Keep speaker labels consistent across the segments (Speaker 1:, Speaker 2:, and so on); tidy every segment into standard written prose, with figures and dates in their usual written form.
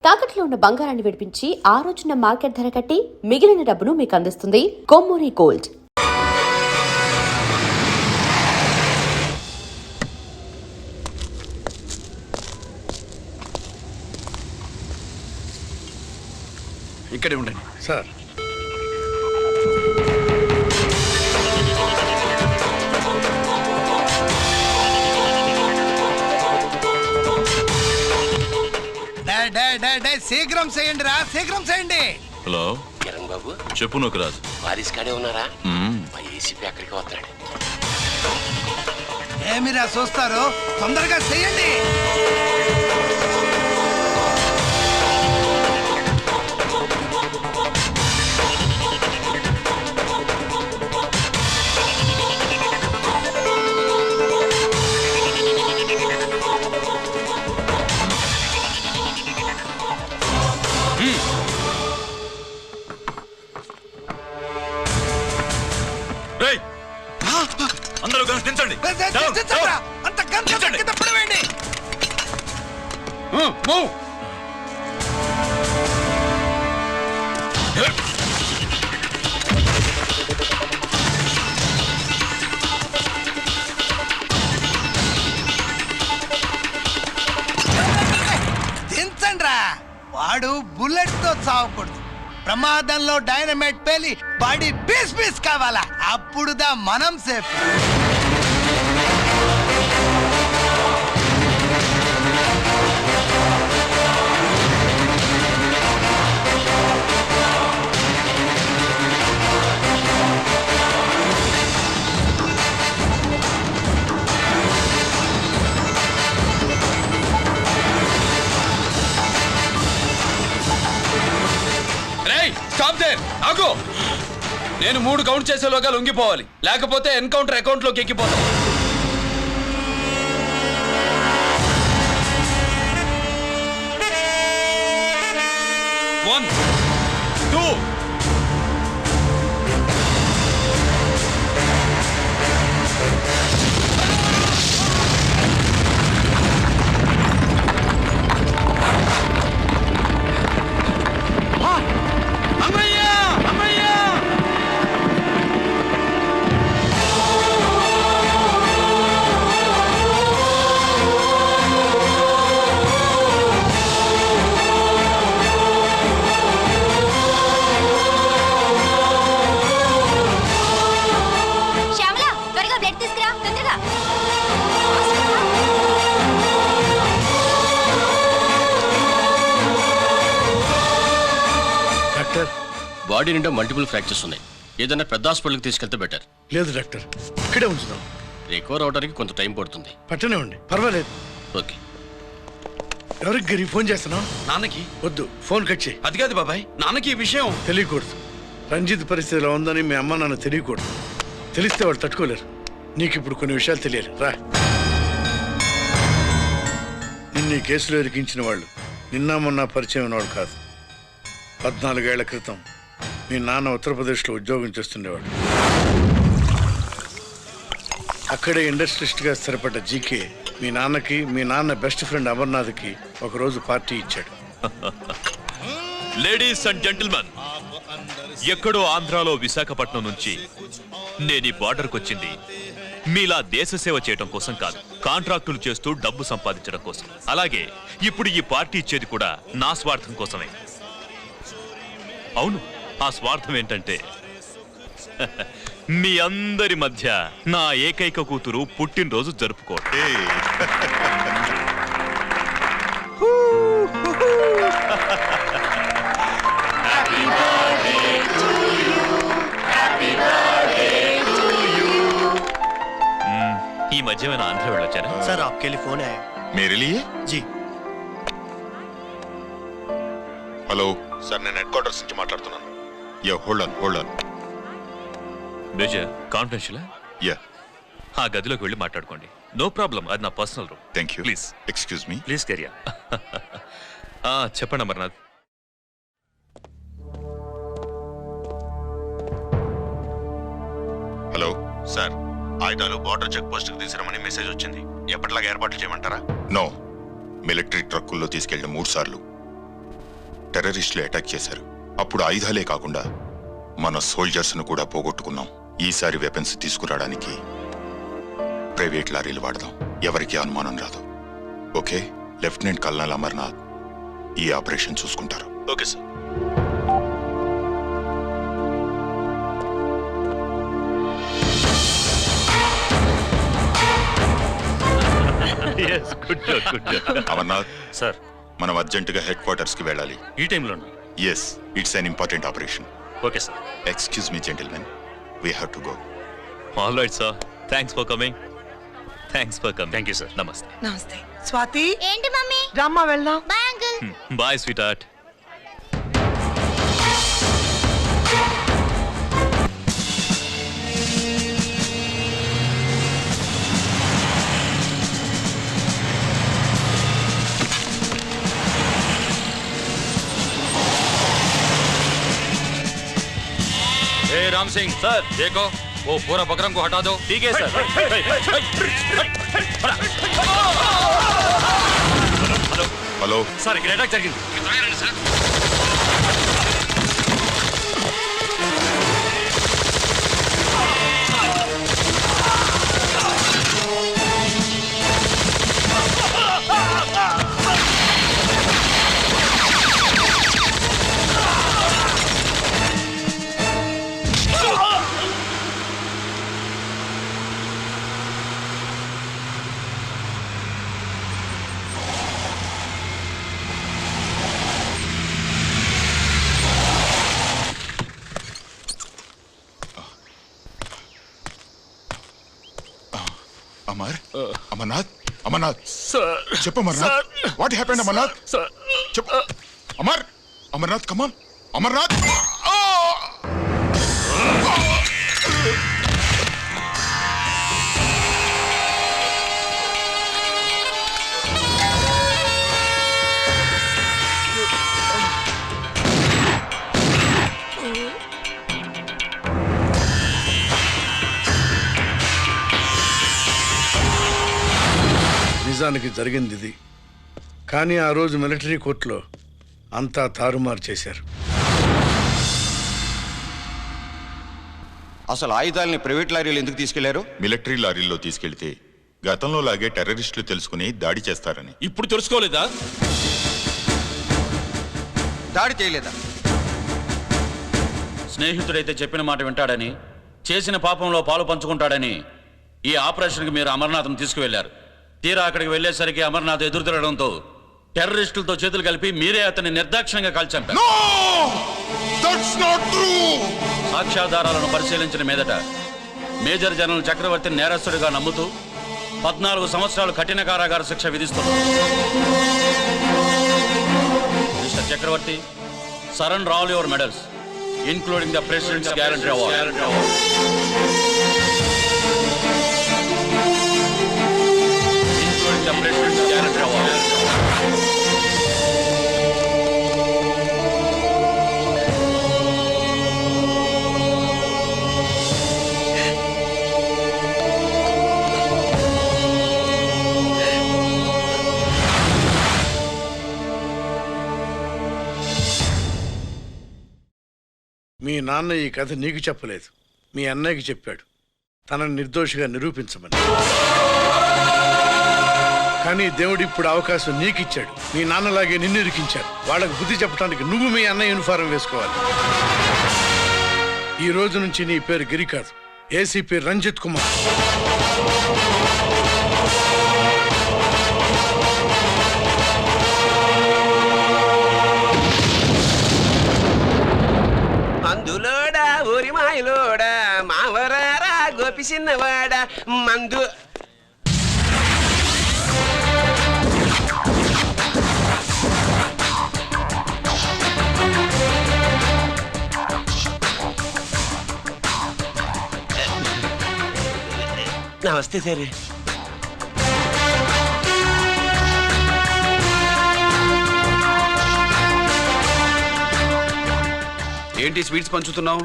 Speaker 1: తాకట్లో ఉన్న బంగారాన్ని విడిపించి ఆ రోజున మార్కెట్ ధర కట్టి మిగిలిన డబ్బును మీకు అందిస్తుంది కొమ్మూరి గోల్డ్.
Speaker 2: ఇక్కడే ఉండండి
Speaker 3: సార్.
Speaker 2: శీఘ్రం చేయండి రా, శీఘ్రం చేయండి.
Speaker 4: హలో
Speaker 5: కిరణ్ బాబు,
Speaker 4: చెప్పు నూకరాజు.
Speaker 5: వారిస్ కాడే ఉన్నారా? మా ఏసీపీ అక్కడికి వస్తున్నాడు.
Speaker 2: ఏమిరా చూస్తారు, తొందరగా చేయండి.
Speaker 4: అందరూ దించండి.
Speaker 2: అంత కింద పడవేయండి. దించండి రా. వాడు బుల్లెట్ తో చావకూడదు. ప్రమాదంలో డైనమైట్ పేలి బాడీ పీస్ పీస్ కావాలా, అప్పుడుదా మనం సేఫ్.
Speaker 6: నేను 3 కౌంట్ చేసేలోగా లొంగిపోవాలి, లేకపోతే ఎన్కౌంటర్ అకౌంట్ లోకి ఎక్కిపోతాం. 1 2
Speaker 5: బాడీ నిండా మల్టిపుల్ ఫ్రాక్చర్స్ ఉన్నాయి. ఏదైనా పెద్ద హాస్పిటల్కి తీసుకెళ్తే బెటర్.
Speaker 3: లేదు డాక్టర్, ఇక్కడే ఉంచుదాం.
Speaker 5: రికవర్ అవడానికి కొంత టైం పడుతుంది.
Speaker 3: పట్టనే ఉండి, పర్వాలేదు.
Speaker 5: ఓకే.
Speaker 3: ఎవరికి గిరి ఫోన్ చేస్తున్నావు?
Speaker 6: నాన్నకి.
Speaker 3: వద్దు, ఫోన్ కట్ చేయి.
Speaker 6: అది కాదు బాబాయ్, నాన్నకి ఈ విషయం
Speaker 3: తెలియకూడదు. రంజిత్ పరిస్థితి ఎలా ఉందని మీ అమ్మ నాన్న తెలియకూడదు. తెలిస్తే వాళ్ళు తట్టుకోలేరు. నీకు ఇప్పుడు కొన్ని విషయాలు తెలియాలి. రా. నిన్ను ఈ కేసులో ఇరికించిన వాళ్ళు నిన్న మొన్న పరిచయం ఉన్నవాడు కాదు. 14 ఏళ్ల క్రితం మీ నాన్న ఉత్తరప్రదేశ్లో ఉద్యోగం చేస్తుండేవాడు. అక్కడే ఇండస్ట్రియలిస్ట్గా స్థిరపడ్డ జీకే మీ నాన్నకి, మీ నాన్న బెస్ట్ ఫ్రెండ్ అమర్నాథ్కి ఒకరోజు పార్టీ ఇచ్చాడు.
Speaker 4: లేడీస్ అండ్ జెంటిల్మెన్, ఎక్కడో ఆంధ్రాలో విశాఖపట్నం నుంచి నేను ఈ బార్డర్కి వచ్చింది మీలా దేశ సేవ చేయడం కోసం కాదు, కాంట్రాక్టులు చేస్తూ డబ్బు సంపాదించడం కోసం. అలాగే ఇప్పుడు ఈ పార్టీ ఇచ్చేది కూడా నా స్వార్థం కోసమే. అవును, ఆ స్వార్థం ఏంటంటే మీ అందరి మధ్య నా ఏకైక కూతురు పుట్టినరోజు జరుపుకోవడం. ఈ మధ్య ఏమైనా ఆంధ్ర వెళ్ళొచ్చారా?
Speaker 7: सर आपके लिए फोन आया।
Speaker 8: मेरे लिए?
Speaker 7: जी
Speaker 8: హలో సార్, నేను హెడ్ క్వార్టర్స్ నుంచి మాట్లాడుతున్నాను. Ya, hold on.
Speaker 4: Major, confidential?
Speaker 8: Ya.
Speaker 4: ఆ గదిలోకి వెళ్ళి మాట్లాడుకోండి. నో ప్రాబ్లం, అది నా personal room.
Speaker 8: Thank you.
Speaker 4: Please
Speaker 8: excuse me.
Speaker 4: Please కెరియా. చెప్పండి అమర్నాథ్.
Speaker 8: హలో సార్, ఆయుధాలు బార్డర్ చెక్ పోస్ట్ కి తీసుకురమని మెసేజ్ వచ్చింది. ఎప్పటిలాగా ఏర్పాట్లు చేయమంటారా? నో, మిలిటరీ ట్రక్కుల్లో తీసుకెళ్ళిన 3 సార్లు టెర్రరిస్టులు అటాక్ చేశారు. అప్పుడు ఆయుధాలే కాకుండా మన సోల్జర్స్ను కూడా పోగొట్టుకున్నాం. ఈసారి వెపన్స్ తీసుకురావడానికి ప్రైవేట్ లారీలు వాడదాం. ఎవరికీ అనుమానం రాదు. ఓకే, లెఫ్టినెంట్ కల్నల్ అమర్నాథ్ ఈ ఆపరేషన్ చూసుకుంటారు.
Speaker 4: Okay sir.
Speaker 8: అమర్నాథ్
Speaker 4: సార్,
Speaker 8: మనం అర్జెంటుగా హెడ్ క్వార్టర్స్ కి వెళ్ళాలి.
Speaker 4: ఈ టైంలోనా?
Speaker 8: Yes, it's an important operation.
Speaker 4: Okay sir.
Speaker 8: Excuse me gentlemen, we have to go.
Speaker 4: All right sir, thanks for coming. Thank you sir. నమస్తే.
Speaker 7: నమస్తే. స్వాతి,
Speaker 9: ఏంటి మమ్మీ?
Speaker 7: రమ్మా వెళ్దాం.
Speaker 9: Bye uncle.
Speaker 4: Bye sweetheart.
Speaker 6: Ram Singh sir, देखो वो पूरा बकरम को हटा दो.
Speaker 4: ठीक है सर.
Speaker 8: హలో
Speaker 4: సార్, ఇక్కడ అటాక్ జరిగింది.
Speaker 8: అమర్నాథ్, అమర్నాథ్ చెప్పు. Amarnath, what happened? అమర్నాథ్ చెప్పు. Amarnath come on. అమర్నాథ్,
Speaker 3: నిజానికి జరిగింది ఇది. కానీ ఆ రోజు మిలిటరీ కోర్టులో అంతా తారుమారు చేశారు.
Speaker 10: అసలు ఆయుధాలని ప్రైవేట్ లారీలు ఎందుకు తీసుకెళ్లారు?
Speaker 8: మిలిటరీ లారీల్లో తీసుకెళ్తే గతంలో లాగే టెర్రరిస్టులు తెలుసుకుని దాడి చేస్తారని.
Speaker 6: ఇప్పుడు తెలుసుకోలేదా?
Speaker 10: దాడి చేయలేదా?
Speaker 6: స్నేహితుడైతే చెప్పిన మాట వింటాడని, చేసిన పాపంలో పాలు పంచుకుంటాడని ఈ ఆపరేషన్కి మీరు అమర్నాథ్ను తీసుకువెళ్లారు. తీరా అక్కడికి వెళ్లేసరికి అమర్నాథ్ ఎదురు తిరగడంతో టెర్రరిస్టులతో చేతులు కలిపి మీరే అతన్ని నిర్దాక్షిణ్యంగా కాల్చంపారు. సాక్ష్యాధారాలను పరిశీలించిన మీదట మేజర్ జనరల్ చక్రవర్తిని నేరస్తుడిగా నమ్ముతూ 14 సంవత్సరాలు కఠిన కారాగార శిక్ష విధిస్తున్నారు. Mister Chakravarthi, surrender all your medals including the president's guarantee award. The President's Guarantee Award.
Speaker 3: మీ నాన్న ఈ కథ నీకు చెప్పలేదు, మీ అన్నయ్యకి చెప్పాడు, తనని నిర్దోషిగా నిరూపించమని. కానీ దేవుడు ఇప్పుడు అవకాశం నీకు ఇచ్చాడు. మీ నాన్నలాగే నిన్ను ఇరికించాడు. వాళ్ళకు బుద్ధి చెప్పడానికి నువ్వు మీ అన్న యూనిఫారం వేసుకోవాలి. ఈ రోజు నుంచి నీ పేరు గిరి కాదు, ఏసీపీ రంజిత్ కుమార్.
Speaker 11: మందులోడా ఊరి మాయలోడా మావరారా గోపి చిన్నవాడా మందు. నమస్తే సార్.
Speaker 6: ఏంటి స్వీట్స్ పంచుతున్నావు?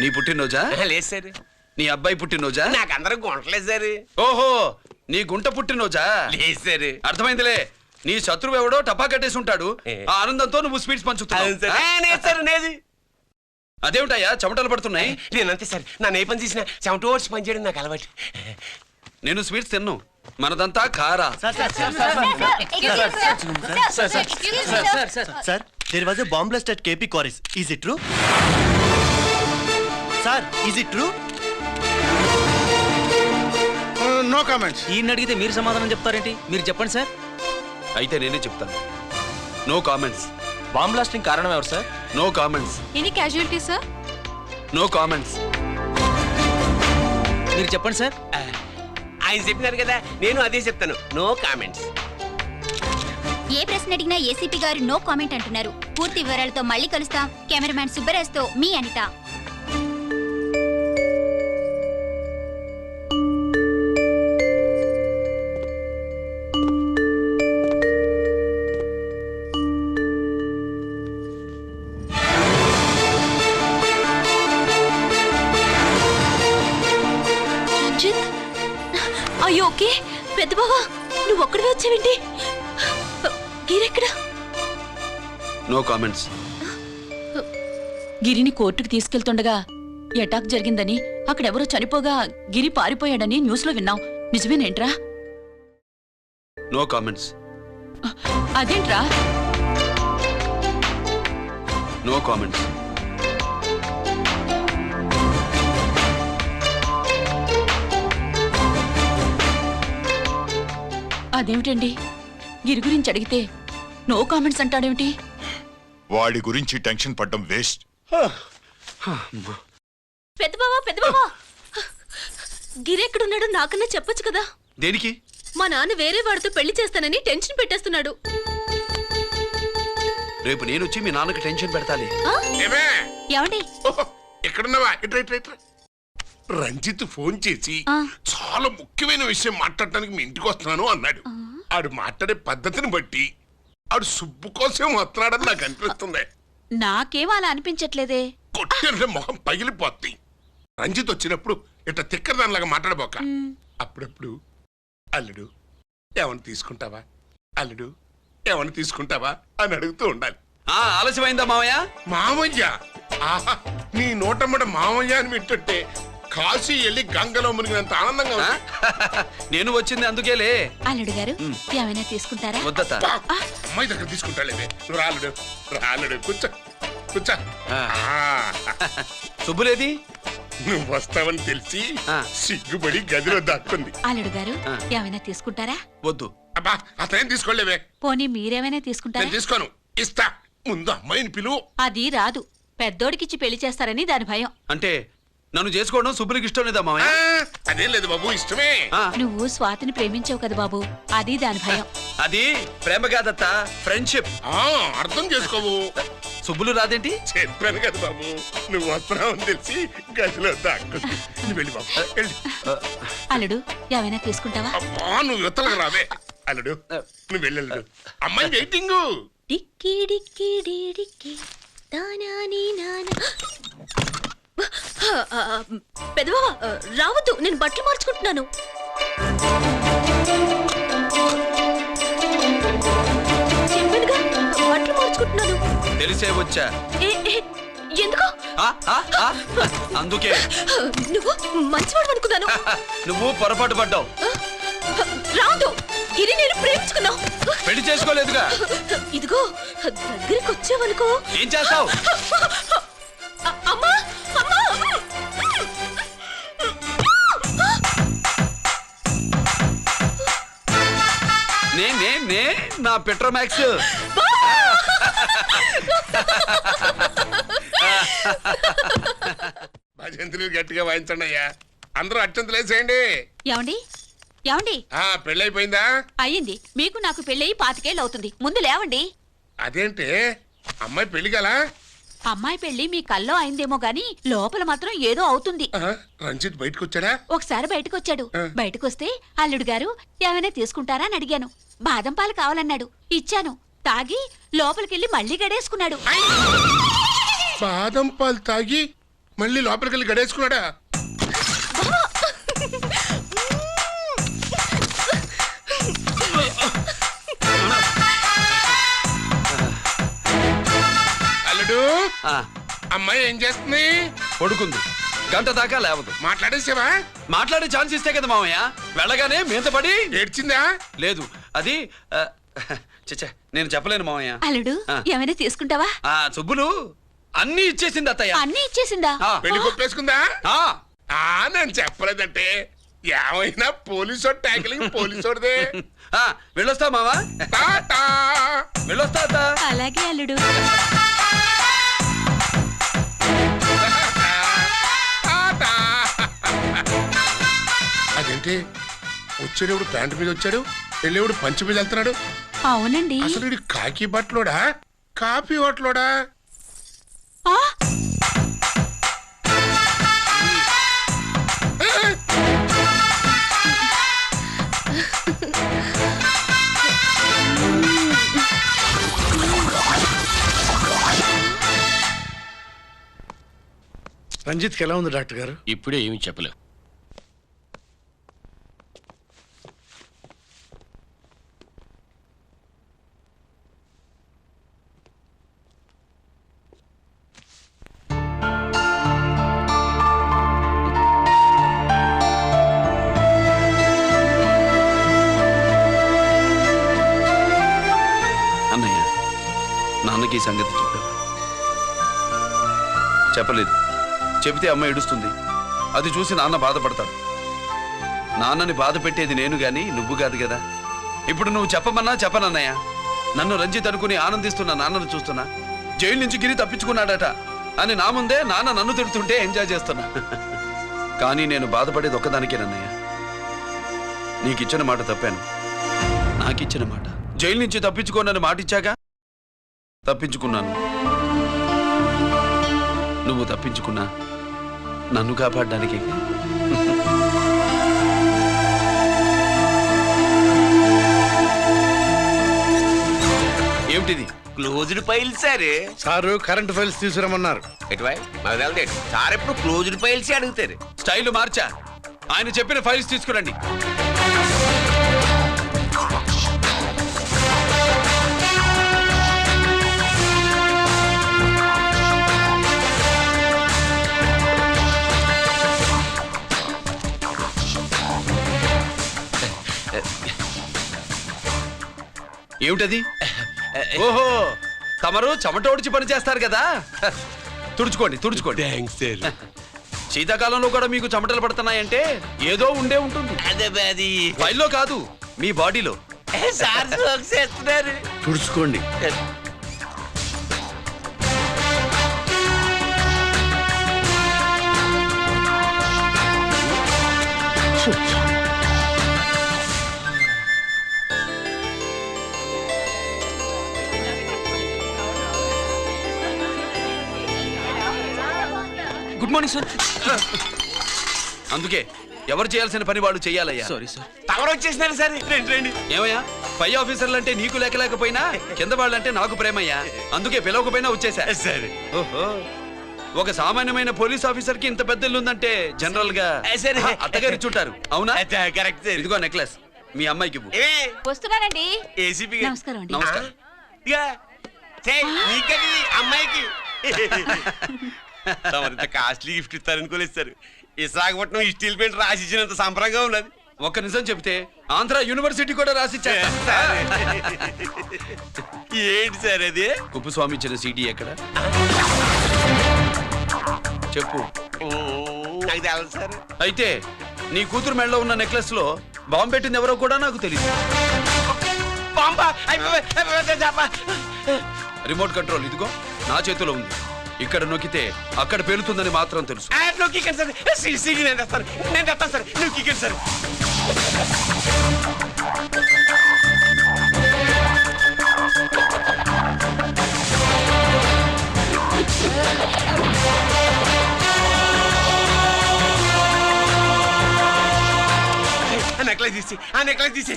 Speaker 6: నీ పుట్టినరోజా?
Speaker 11: లేదు సార్.
Speaker 6: నీ అబ్బాయి పుట్టినరోజా?
Speaker 11: నాకు అందరూ గుంటలేదు సార్.
Speaker 6: ఓహో, నీ గుంట పుట్టినరోజా?
Speaker 11: లేదు సార్.
Speaker 6: అర్థమైందిలే. నీ శత్రువు ఎవడో టపా కట్టేసి ఉంటాడు. ఆ ఆనందంతో నువ్వు స్వీట్స్ పంచుతున్నావు. అదేమిటయ్యా చెమటలు పడుతున్నాయి?
Speaker 11: నేనంతే సార్, నా ఏ పని చేసినా చెమట ఓడ్చి పని చేయడం నాకు అలవాటు.
Speaker 6: నేను స్వీట్స్ తిన్ను, మనదంతా కారా.
Speaker 7: Sir, there was a bomb blast at KP Quarries. Is it true? Sir, is it true?
Speaker 3: No comments.
Speaker 9: ఈయన అడిగితే మీరు సమాధానం చెప్తారేంటి? మీరు చెప్పండి సార్.
Speaker 6: అయితే నేనే చెప్తాను. No comments.
Speaker 9: బాంబ్ బ్లాస్టింగ్ కారణం ఎవరు sir?
Speaker 6: No comments.
Speaker 1: Any casualty sir?
Speaker 6: No comments.
Speaker 9: మీరు చెప్పండి సార్.
Speaker 11: ఆయన చెప్పినారు కదా, నేను అదే చెప్తాను. No comments.
Speaker 12: ఏ ప్రశ్న అడిగినా ఏసీపీ గారు నో కామెంట్ అంటున్నారు. పూర్తి వివరాలతో మళ్ళీ కలుస్తాం. కెమెరామ్యాన్ సుబ్బరాజ్తో మీ అనిత.
Speaker 1: అయ్యో ఓకే. పెద్ద బావా నువ్వు ఒక్కడివే వచ్చావేంటి? గిరెక్కడ?
Speaker 6: No comments.
Speaker 1: గిరిని కోర్టుకు తీసుకెళ్తుండగా అటాక్ జరిగిందని, అక్కడెవరో చనిపోగా గిరి పారిపోయాడని న్యూస్ లో విన్నాం. నిజమేనేంట్రా?
Speaker 6: No comments.
Speaker 1: అదేంట్రా?
Speaker 6: No comments.
Speaker 1: అదేమిటండి, గిరి గురించి అడిగితే నో కామెంట్స్ అంటాడేమిటి?
Speaker 8: వాడి గురించి టెన్షన్ పడ్డం వేస్ట్.
Speaker 1: పెద్ద బావా గిరి ఎక్కడున్నాడో నాకన్నా చెప్పొచ్చు కదా.
Speaker 6: దేనికి?
Speaker 1: మా నాన్న వేరే వాడితో పెళ్లి చేస్తానని టెన్షన్ పెట్టేస్తున్నాడు.
Speaker 6: రేపు నేను వచ్చి మీ నాన్నకి టెన్షన్ పెడతాలి.
Speaker 12: ఏమండి?
Speaker 3: ఎక్కడున్నావా? రంజిత్ ఫోన్ చేసి చాలా ముఖ్యమైన విషయం మాట్లాడటానికి మీ ఇంటికి వస్తున్నాను అన్నాడు. ఆడు మాట్లాడే పద్ధతిని బట్టి ఆడు సుబ్బు కోసం వస్తున్నాడని నాకు అనిపిస్తుంది.
Speaker 1: నాకేం అలా అనిపించట్లేదే.
Speaker 3: కొట్టే మొహం పగిలిపోద్ది. రంజిత్ వచ్చినప్పుడు ఇట్లా తిక్కరదానిలాగా మాట్లాడబోక. అప్పుడప్పుడు అల్లుడు ఏమన్నా తీసుకుంటావా, అల్లుడు ఏమన్నా తీసుకుంటావా అని అడుగుతూ ఉండాలి.
Speaker 6: ఆలస్యమైందా మావయ్య?
Speaker 3: మామయ్య? ఆహా, నీ నోటమ్మట మామయ్య అని వింటుంటే కాశీ వెళ్ళి గంగలో మునిగినంత ఆనందంగా ఉంది.
Speaker 6: నేను వచ్చింది అందుకేలే.
Speaker 1: అల్లుడు గారు ఏమైనా తీసుకుంటారా?
Speaker 6: వద్దత.
Speaker 3: అమ్మాయి దగ్గర తీసుకుంటాలేవే. నువ్వు రాలుడు రాలుడు, కూర్చో కూర్చో.
Speaker 6: శుభులేది?
Speaker 3: నువ్వు వస్తావని తెలిసి సిగ్గుపడి గదిలో దాక్కుంది.
Speaker 1: అల్లుడు గారు ఏమైనా తీసుకుంటారా?
Speaker 6: వద్దు.
Speaker 3: అబ్బా, అతనేం తీసుకోలేవే.
Speaker 1: పోనీ మీరేమైనా తీసుకుంటారా?
Speaker 3: నేను తీసుకోను, ఇస్తా. ముందు అమ్మాయిని పిలువు.
Speaker 1: అది రాదు. పెద్దోడికిచ్చి పెళ్లి చేస్తారని దాని భయం.
Speaker 6: అంటే నన్ను చేసుకోవడం శుభ్రికి ఇష్టం లేదా మావయ్య?
Speaker 3: అదేం లేదు బాబు, ఇష్టమే.
Speaker 1: నువ్వు స్వాతిని ప్రేమించావు కదా బాబు, అది దాని భయం.
Speaker 6: అది ప్రేమ కాదత్త, ఫ్రెండ్షిప్.
Speaker 3: అర్థం చేసుకోవు.
Speaker 6: సుబ్బులు రాదేంటి?
Speaker 3: చెప్పాను కదా బాబు, నువ్వు వస్తున్నావని తెలిసి గదిలో దాక్కుంది. నువ్వు వెళ్ళి బాబు వెళ్ళి.
Speaker 1: అల్లుడు ఏమైనా తీసుకుంటావా?
Speaker 3: అమ్మా, నువ్వు యువతలకు రావే. అల్లుడు నువ్వు వెళ్ళడు, అమ్మాయి వెయిటింగ్.
Speaker 1: డిక్కి డిక్కి డిక్కి దానాని నానా. పెద్దవా రావద్దు, నేను బట్టలు మార్చుకుంటున్నాను. చెప్పానుగా బట్టలు మార్చుకుంటున్నాను.
Speaker 6: తెలిసే వచ్చా.
Speaker 1: ఎందుకు?
Speaker 6: అందుకే.
Speaker 1: నువ్వు మంచివాడు అనుకున్నాను.
Speaker 6: నువ్వు పొరపాటు పడ్డావు.
Speaker 1: రాదు, ఇది నేను ప్రేమించుకున్నావు.
Speaker 6: పెళ్లి చేసుకోలేదుగా.
Speaker 1: ఇదిగో దగ్గరికి వచ్చావనుకో.
Speaker 6: ఏం చేస్తావు?
Speaker 1: అమ్మా అమ్మా,
Speaker 6: నే నా పెట్రోమాక్స్.
Speaker 3: భజంతులు గట్టిగా వాయించండి అయ్యా. అందరూ అత్యంతలు వేసేయండి.
Speaker 1: ఏమండి ఏమండి,
Speaker 3: పెళ్ళైపోయిందా?
Speaker 1: అయ్యింది. మీకు నాకు పెళ్ళయి 25 ఏళ్ళు అవుతుంది. ముందు లేవండి.
Speaker 3: అదేంటి అమ్మాయి పెళ్లి గలా?
Speaker 1: అమ్మాయి పెళ్లి మీ కల్లో అయిందేమో గాని లోపల మాత్రం ఏదో అవుతుంది.
Speaker 3: రంజిత్ బయటకు వచ్చాడా?
Speaker 1: ఒకసారి బయటకు వచ్చాడు. బయటకు వస్తే అల్లుడు గారు ఏమైనా తీసుకుంటారా అని అడిగాను. బాదం పాలు కావాలన్నాడు, ఇచ్చాను. తాగి లోపలికెళ్ళి మళ్ళీ గడేసుకున్నాడు.
Speaker 3: బాదం పాలు తాగి మళ్ళీ లోపలికెళ్ళి గడేసుకున్నాడా?
Speaker 13: అల్లుడు అమ్మాయి ఏం చేస్తుంది?
Speaker 6: పడుకుంది. గంట దాకా లేవదు.
Speaker 13: మాట్లాడేసావా?
Speaker 6: మాట్లాడే ఛాన్స్ ఇస్తే కదా మామయ్య. వెళ్ళగానే మీద పడి
Speaker 13: ఏడ్చిందా?
Speaker 6: లేదు, అది చచ్చా నేను చెప్పలేను మామయ్య.
Speaker 1: అల్లుడు ఏమైనా తీసుకుంటావా?
Speaker 6: సుబ్బులు అన్ని ఇచ్చేసింది అత్తయ్య.
Speaker 1: అన్ని ఇచ్చేసిందా?
Speaker 13: పెళ్లి కొప్పేసుకుందా? నేను చెప్పలేదంటే ఏమైనా పోలీసోడు ట్యాకిలింగ్ పోలీసోడిదే.
Speaker 6: వెళ్ళొస్తా మావా. వెళ్ళొస్తా అత్త.
Speaker 1: అలాగే అల్లుడు.
Speaker 13: అదేంటి వచ్చేటప్పుడు ప్యాంటు మీద వచ్చాడు, వెళ్ళేవాడు పంచి మీద వెళ్తున్నాడు?
Speaker 1: అవునండి.
Speaker 13: అసలు ఇది కాకి బట్టలోడా కాఫీ బట్టలోడా?
Speaker 3: రంజిత్కి ఎలా ఉంది డాక్టర్ గారు?
Speaker 5: ఇప్పుడే ఏమి చెప్పలేవు.
Speaker 6: అన్నయ్య, నాన్నకి ఈ సంగతి చెప్పావా? చెప్పలేదు. చెబితే అమ్మ ఏడుస్తుంది. అది చూసి నాన్న బాధపడతాడు. నాన్నని బాధ పెట్టేది నేను గాని నువ్వు కాదు కదా. ఇప్పుడు నువ్వు చెప్పమన్నా చెప్పనన్నయ్య. నన్ను రంజిత్ అనుకుని ఆనందిస్తున్న నాన్నను చూస్తున్నా. జైలు నుంచి గిరి తప్పించుకున్నాడట అని నా ముందే నాన్న నన్ను తిడుతుంటే ఎంజాయ్ చేస్తున్నా. కానీ నేను బాధపడేది ఒక్కదానికేనన్నయ్య. నీకిచ్చిన మాట తప్పాను. నాకిచ్చిన మాట. జైలు నుంచి తప్పించుకోనని మాట ఇచ్చాగా తప్పించుకున్నాను. నువ్వు తప్పించుకున్నా నన్ను కాపాడడానికి. ఏమిటిది?
Speaker 11: Closed files sir.
Speaker 3: Sir current files తీసుకురమ్మన్నారు.
Speaker 11: సార్ ఎప్పుడు క్లోజ్డ్ ఫైల్స్ అడుగుతారు.
Speaker 6: స్టైల్ మార్చా. ఆయన చెప్పిన ఫైల్స్ తీసుకురండి. ఏమిటది? ఓహో, తమరు చెమటోడిచి పని చేస్తారు కదా. తుడుచుకోండి తుడుచుకోండి. శీతాకాలంలో కూడా మీకు చెమటలు పడుతున్నాయంటే ఏదో ఉండే ఉంటుంది. ఫైల్లో కాదు, మీ బాడీలో.
Speaker 3: తుడుచుకోండి.
Speaker 6: Good morning sir. అందుకే ఎవరు చేయాల్సిన పని వాళ్ళు చెయ్యాలయ్యా.
Speaker 11: Sorry sir. తమరు వచ్చేసినారు సార్. రండి.
Speaker 6: ఏమయ్యా, పై ఆఫీసర్లు అంటే నీకు లేకపోయినా కింద వాళ్ళంటే నాకు ప్రేమయ్యా. అందుకే పిలవకపోయినా వచ్చేసా.
Speaker 11: సరే.
Speaker 6: ఓహో, ఒక సామాన్యమైన పోలీస్ ఆఫీసర్ కి ఇంత పెద్ద ఇల్లు ఉందంటే జనరల్ గా అత్తగారి చుట్టారు. అవునా?
Speaker 11: కరెక్ట్.
Speaker 6: ఇదిగో నెక్లెస్ మీ అమ్మాయికి ఇవ్వు.
Speaker 1: వస్తున్నానండి.
Speaker 11: ఏసీపీ
Speaker 1: నమస్కారం అండి.
Speaker 6: నమస్కారం.
Speaker 11: అమ్మాయికి కాస్ట్లీ గిఫ్ట్ ఇస్తారనుకోలేదు సార్. విశాఖపట్నం ఈ స్టీల్ పెయింట్ రాసి ఇచ్చినంత సంబరంగా ఉన్నది.
Speaker 6: ఒక్క నిజం చెప్తే ఆంధ్ర యూనివర్సిటీ కూడా రాసిచ్చా.
Speaker 11: ఏంటి సార్ అది?
Speaker 6: కుప్పస్వామి ఇచ్చిన సీటీ ఎక్కడ చెప్పు.
Speaker 11: నాకు తెలదు సార్.
Speaker 6: అయితే నీ కూతురు మెడలో ఉన్న నెక్లెస్ లో బాంబు పెట్టింది ఎవరో కూడా నాకు తెలియదు. రిమోట్ కంట్రోల్ ఇదిగో నా చేతిలో ఉంది. ఇక్కడ నొక్కితే అక్కడ పేలుతుందని మాత్రం తెలుసు.
Speaker 11: నేను తెస్తాను సార్. నువ్వు కిక్కండి సార్. నెక్లెస్ తీసి.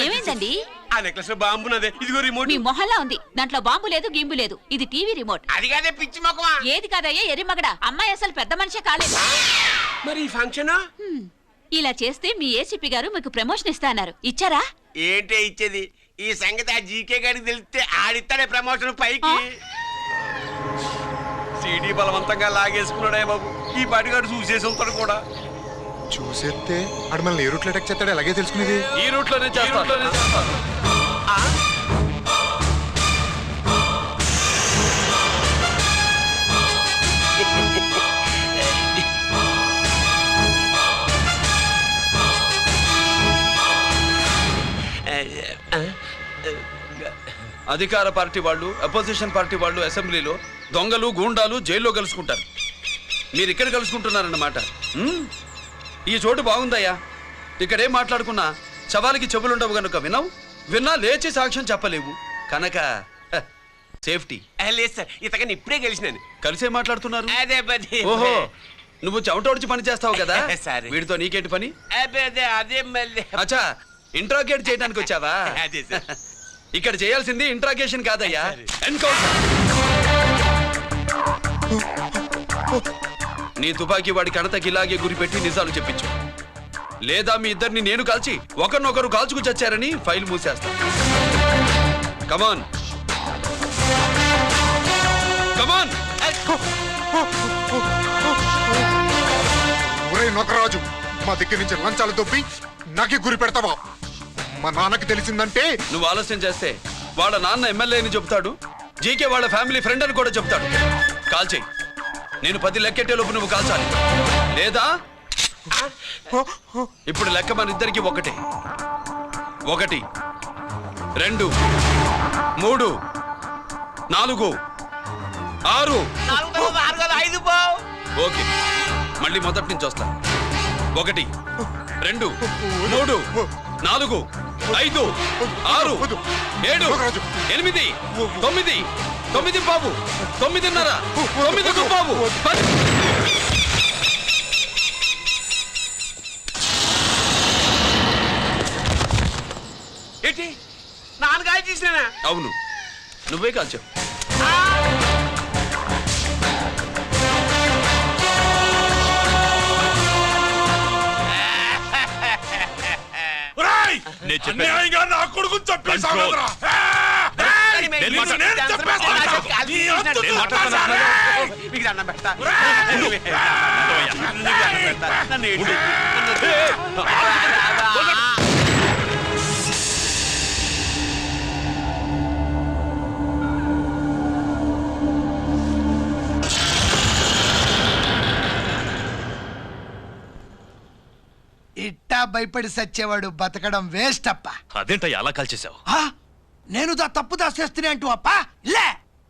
Speaker 1: ఏమైందండి?
Speaker 11: ఆ నెక్లెస్ లో బాంబు ఉన్నదే. ఇదిగో రిమోట్.
Speaker 1: మీ మొహల్లా ఉంది. దాంట్లో బాంబు లేదు, గింబు లేదు. ఇది టీవీ రిమోట్.
Speaker 11: అది కాదే పిచ్చి మొక్కమా.
Speaker 1: ఏది కాదయ్యా ఎరిమగడా. అమ్మాయి అసలు పెద్ద మనిషే కాలేదు.
Speaker 11: మరి ఈ ఫంక్షన్
Speaker 1: ఇలా చేస్తే మీ ఏసీపీ గారు మీకు ప్రమోషన్ ఇస్తా అన్నారు. ఇచ్చారా?
Speaker 11: ఏంటే ఇచ్చేది? ఈ సంగతి ఆ జీకే గారికి తెలిస్తే ఆడిస్తాడే ప్రమోషన్ పైకి. టీడీ బలవంతంగా లాగేసుకున్నాడే బాబు. ఈ పాటిగాడు చూసేసి ఉంటాడు కూడా.
Speaker 13: చూసేస్తే ఆడు మనల్ని ఏ రూట్లో అటాక్ చేస్తాడో ఎలాగే తెలుసుకునేది.
Speaker 6: ఈ రూట్లోనే చేస్తాను. అధికార పార్టీ వాళ్ళు, అపోజిషన్ పార్టీ వాళ్ళు అసెంబ్లీలో, దొంగలు గూండాలు జైల్లో కలుసుకుంటారు. మీరు ఇక్కడ కలుసుకుంటున్నారన్నమాట. ఈ చోటు బాగుందయ్యా. ఇక్కడేం మాట్లాడుకున్నా శవాలకి చెవులుండవు కనుక విన్నా లేచి సాక్ష్యం చెప్పలేవు కనుక సేఫ్టీ.
Speaker 11: లేదు సార్, ఇతగాని ఇప్పుడే కలిసినాను.
Speaker 6: కలిసే మాట్లాడుతున్నారు.
Speaker 11: అదే పని.
Speaker 6: ఓహో, నువ్వు చెమటోడ్చి పని చేస్తావు కదా.
Speaker 11: సరే.
Speaker 6: వీడితో నీకేంటి పని?
Speaker 11: అదే మళ్ళీ.
Speaker 6: అచ్చా, ఇంట్రాగేట్ చేయడానికి వచ్చావా?
Speaker 11: అదే సార్.
Speaker 6: ఇక్కడ చేయాల్సింది ఇంట్రాగేషన్ కాదయ్యా, ఎన్కౌంటర్. నీ తుపాకీ వాడి కణతకి ఇలాగే గురిపెట్టి నిజాలు చెప్పించు, లేదా మీ ఇద్దరిని నేను కాల్చి ఒకరినొకరు కాల్చుకు చచ్చారని ఫైల్ మూసేస్తా. కమాన్ కమాన్.
Speaker 13: ఒరే నొకరాజు, మా దగ్గర నుంచి లంచాలు దొబ్బి నాకే గురి పెడతావా? మా నాన్నకి తెలిసిందంటే
Speaker 6: నువ్వు ఆలస్యం చేస్తే వాళ్ళ నాన్న ఎమ్మెల్యే అని చెప్తాడు, జీకే వాళ్ళ ఫ్యామిలీ ఫ్రెండ్ అని కూడా చెప్తాడు. కాల్చేయి. నేను 10 లెక్కెట్టే లోపు నువ్వు కాల్చాలి, లేదా ఇప్పుడు లెక్క మన ఇద్దరికి 1 1 2 3 4 6. ఓకే, మళ్ళీ మొదటి నుంచి వస్తా. 1 2 3 4 5 6 7 8 9 9 బాబు 9:30 9 బాబు 10.
Speaker 11: ఏంటి నాన్నగారు చేసినా?
Speaker 6: అవును, నువ్వే కాల్చావు.
Speaker 11: నా కొడుకు
Speaker 2: ఇట్టా భయపడి సచ్చేవాడు బతకడం వేస్ట్ అప్ప.
Speaker 4: అదేంటయ్యా అలా కాల్చేశావు?
Speaker 2: నేను తప్పు దాచేస్తున్నా అంటూ అప్ప లే.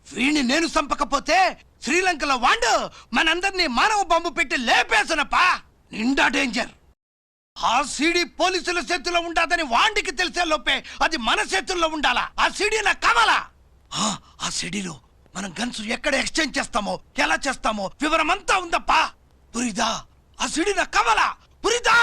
Speaker 2: వీణ్ణి నేను చంపకపోతే శ్రీలంకలో వాండు మనందరినీ మానవ బాంబు పెట్టి లేపేసనప్పా. నిండా డేంజర్. ఆ సీడీ పోలీసుల చేతుల్లో ఉండాదని వాండికి తెలిసే లోపే అది మన చేతుల్లో ఉండాలా. ఆ సీడీ నాకు కావాలా. ఆ సీడీలో మనం గన్స్ ఎక్కడ ఎక్స్చేంజ్ చేస్తామో, ఎలా చేస్తామో వివరం అంతా ఉందప్పా. పురిదా, ఆ సీడీ నాకు కావాలా. పురిదా.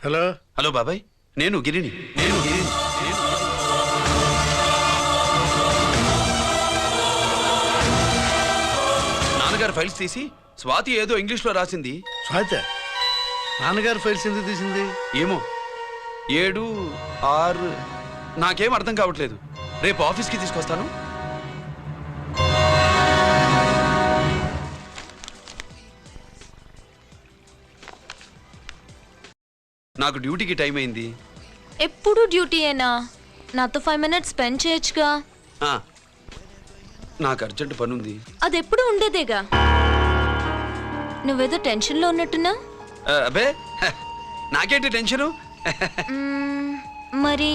Speaker 3: హలో
Speaker 6: హలో బాబాయ్, నేను గిరిని.
Speaker 14: నాన్నగారు ఫైల్స్ తీసి స్వాతి ఏదో ఇంగ్లీష్లో రాసింది.
Speaker 3: స్వాతి నాన్నగారు ఫైల్స్ ఎందుకు తీసింది?
Speaker 14: ఏమో 7, 6 నాకేం అర్థం కావట్లేదు. రేపు ఆఫీస్కి తీసుకొస్తాను. నాకు డ్యూటీకి టైం అయింది.
Speaker 15: ఎప్పుడు డ్యూటీయేనా? నాతో 5 minutes స్పెండ్ చేయొచ్చుగా.
Speaker 14: నాకు అర్జెంట్ పని ఉంది.
Speaker 15: అది ఎప్పుడు ఉండేదేగా. నువ్వేదో టెన్షన్లో ఉన్నట్టున్నా?
Speaker 14: అబే నాకేంటి టెన్షను?
Speaker 15: మరి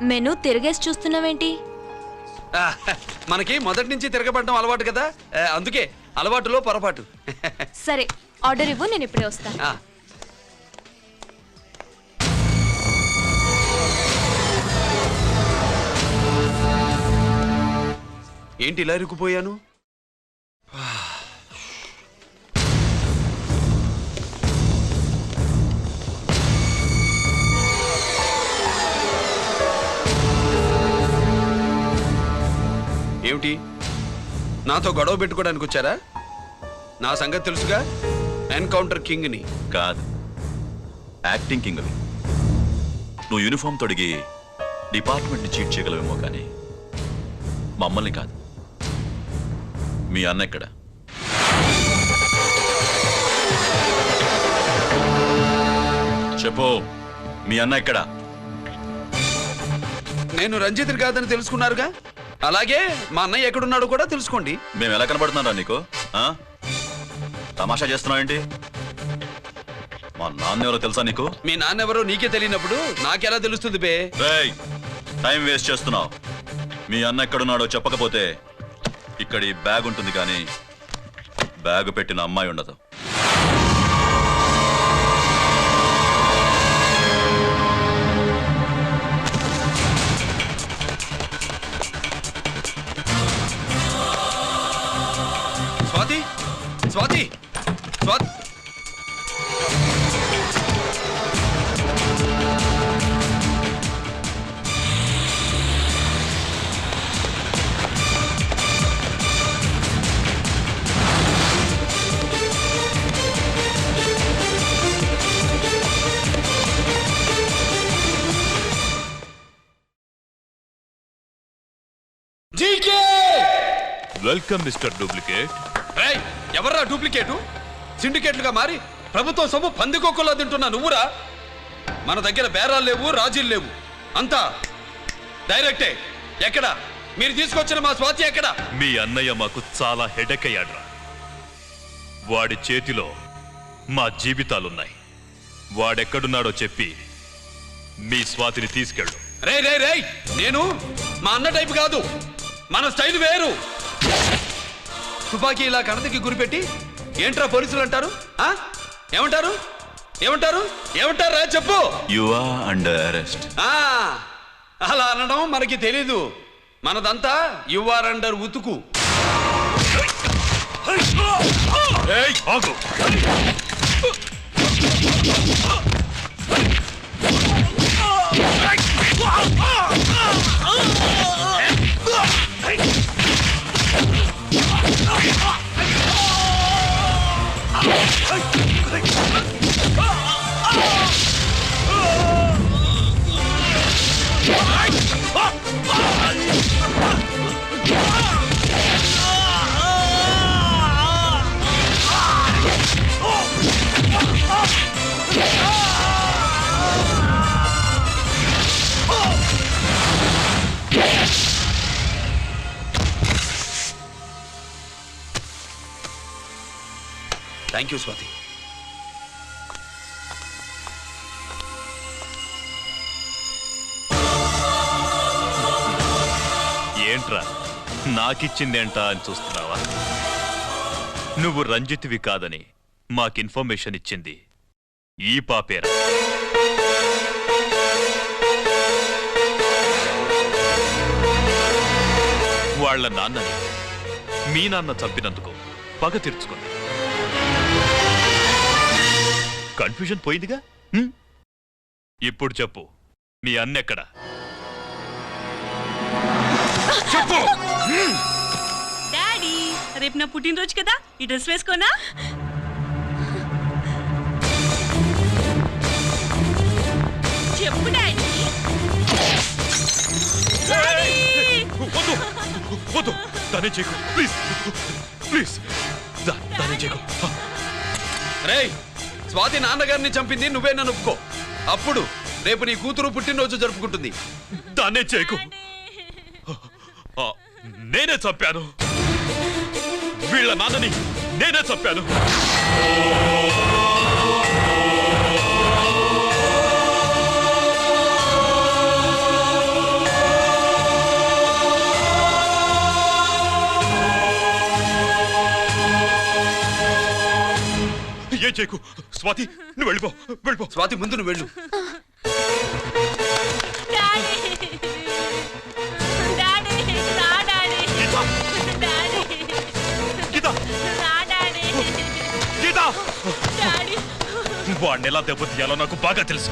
Speaker 15: మెనూ తిరిగేసి చూస్తున్నావేంటి?
Speaker 14: మనకి మొదటి నుంచి తిరగబడడం అలవాటు కదా, అందుకే అలవాటులో పొరపాటు.
Speaker 15: సరే ఆర్డర్ ఇవ్వు, నేను ఇప్పుడే వస్తాను.
Speaker 14: ఏంటి ఇలా ఇరుక్కుపోయాను? ఏమిటి నాతో గొడవ పెట్టుకోవడానికి వచ్చారా? నా సంగతి తెలుసుగా, ఎన్కౌంటర్ కింగ్ని.
Speaker 16: కాదు, యాక్టింగ్ కింగ్. నువ్వు యూనిఫామ్ తొడిగి డిపార్ట్మెంట్ని చీట్ చేయగలవేమో, కానీ మమ్మల్ని కాదు. మీ అన్న ఎక్కడ? చెప్పు, మీ అన్న ఎక్కడ?
Speaker 14: నేను రంజిత్ని కాదని తెలుసుకున్నారుగా, అలాగే మా అన్నయ్య ఎక్కడున్నాడో కూడా తెలుసుకోండి.
Speaker 16: మేము ఎలా కనబడుతున్నారా నీకు? తమాషా చేస్తున్నావు ఏంటి? మా నాన్న ఎవరో తెలుసా నీకు?
Speaker 14: మీ నాన్న ఎవరో నీకే తెలియనప్పుడు నాకెలా తెలుస్తుంది బే?
Speaker 16: టైం వేస్ట్ చేస్తున్నావు. మీ అన్న ఎక్కడున్నాడో చెప్పకపోతే ఇక్కడ ఈ బ్యాగ్ ఉంటుంది, కానీ బ్యాగ్ పెట్టిన అమ్మాయి ఉండదు.
Speaker 14: Swathi, Swathi, Swathi.
Speaker 4: Welcome mister duplicate.
Speaker 14: ఎవర్రా డూప్లికేటు? సిండికేట్లుగా మారి ప్రభుత్వం సొమ్ము పందికొక్కులా తింటున్నా నువ్వురా? మన దగ్గర బేరాలు లేవు, రాజీలు లేవు, అంతా డైరెక్టే. ఎక్కడ మీరు తీసుకొచ్చిన మా స్వాతి ఎక్కడ?
Speaker 4: మీ అన్నయ్య మాకు చాలా హెడేక్ అయ్యాడ్రా. వాడి చేతిలో మా జీవితాలున్నాయి. వాడెక్కడున్నాడో చెప్పి మీ స్వాతిని తీసుకెళ్ళు.
Speaker 14: రే రే రే, నేను మా అన్న టైపు కాదు, మన స్టైల్ వేరు. తుపాకీ ఇలా కణతకి గురిపెట్టి ఏంట్రా పోలీసులు అంటారు? ఏమంటారు? ఏమంటారు? ఏమంటారా చెప్పు.
Speaker 16: You are under arrest.
Speaker 14: అలా అనడం మనకి తెలీదు. మనదంతా యు ఆర్ అండర్ ఉతుకు. Thank you Swathi.
Speaker 4: ఏంట్రా నాకిచ్చిందేంటా అని చూస్తున్నావా? నువ్వు రంజిత్వి కాదని మాకు ఇన్ఫర్మేషన్ ఇచ్చింది ఈ పాపేరా. వాళ్ళ నాన్నని మీ నాన్న చంపినందుకు పగ తీర్చుకుంది. కన్ఫ్యూజన్ పోయిందిగా. ఇప్పుడు చెప్పు, మీ అన్నెక్కడ?
Speaker 17: డాడీ రేపు నా పుట్టినరోజు కదా ఈ డ్రెస్ వేసుకోనా? చెప్పు డాడీ.
Speaker 4: వద్దు వద్దు దానే చేయకు ప్లీజ్ ప్లీజ్ దానే చేయకు.
Speaker 14: రేయ్, స్వాతి నాన్నగారిని చంపింది నువ్వే నన్ను ఒప్పుకో. అప్పుడు రేపు నీ కూతురు పుట్టినరోజు జరుపుకుంటుంది.
Speaker 4: దాన్నే చేయకు. నేనే చంపాను. వీళ్ళ నాన్నని నేనే చంపాను. ఏం చేయకు. స్వాతి నువ్వు వెళ్ళిపో వెళ్ళిపో.
Speaker 14: స్వాతి ముందు నువ్వు వెళ్ళు.
Speaker 4: వాడిని ఎలా దెబ్బతీయాలో నాకు బాగా తెలుసు.